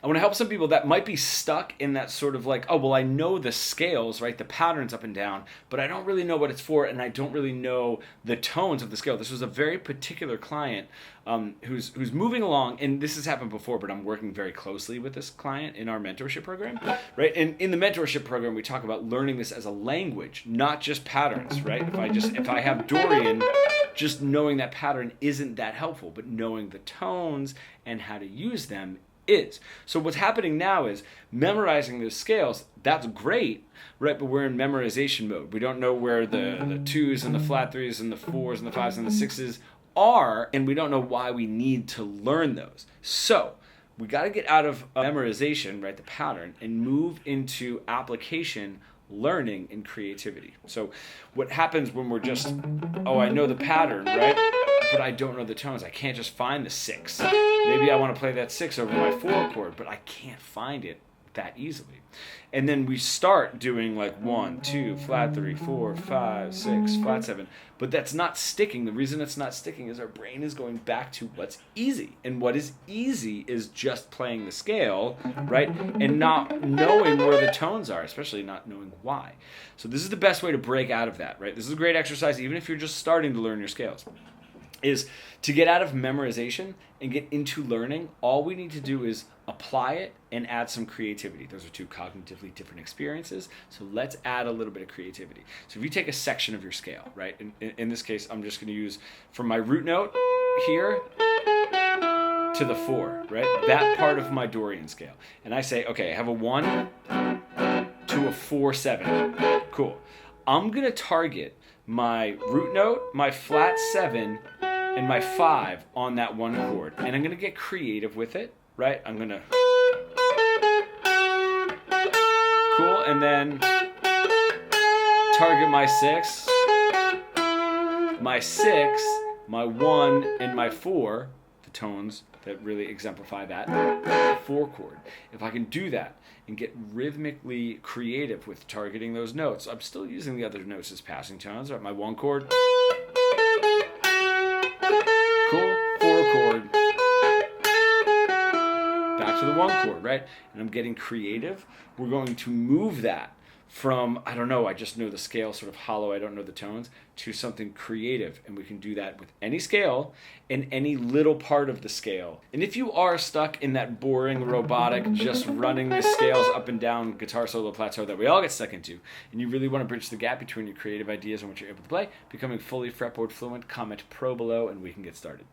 I want to help some people that might be stuck in that sort of like, oh, well, I know the scales, right? The patterns up and down, but I don't really know what it's for, and I don't really know the tones of the scale. This was a very particular client who's moving along, and this has happened before, but I'm working very closely with this client in our mentorship program, right? And in the mentorship program, we talk about learning this as a language, not just patterns, right? If I have Dorian, just knowing that pattern isn't that helpful, but knowing the tones and how to use them is. So what's happening now is memorizing those scales. That's great, right? But we're in memorization mode. We don't know where the twos and the flat threes and the fours and the fives and the sixes are, and we don't know why we need to learn those. So we got to get out of memorization, right, the pattern, and move into application, learning, and creativity. So what happens when we're just, oh, I know the pattern, right? But I don't know the tones. I can't just find the six. Maybe I want to play that six over my four chord, but I can't find it that easily. And then we start doing like 1, 2, flat 3, 4, 5, 6, flat 7. But that's not sticking. The reason it's not sticking is our brain is going back to what's easy. And what is easy is just playing the scale, right? And not knowing where the tones are, especially not knowing why. So this is the best way to break out of that, right? This is a great exercise, even if you're just starting to learn your scales, is to get out of memorization and get into learning. All we need to do is apply it and add some creativity. Those are two cognitively different experiences. So let's add a little bit of creativity. So if you take a section of your scale, right? In this case, I'm just going to use from my root note here to the 4, right? That part of my Dorian scale. And I say, okay, I have a 1 to a 4, 7. Cool. I'm going to target my root note, my flat 7, and my 5 on that one chord. And I'm going to get creative with it, right? I'm going to... Cool, and then target my 6, my 1, and my 4, the tones that really exemplify that 4 chord. If I can do that and get rhythmically creative with targeting those notes, I'm still using the other notes as passing tones, right? My 1 chord, cool, 4 chord, back to the 1 chord, right? And I'm getting creative. We're going to move that from, I don't know, I just know the scale, sort of hollow, I don't know the tones, to something creative. And we can do that with any scale and any little part of the scale. And if you are stuck in that boring robotic, just running the scales up and down guitar solo plateau that we all get stuck into, and you really want to bridge the gap between your creative ideas and what you're able to play, becoming fully fretboard fluent, comment pro below and we can get started.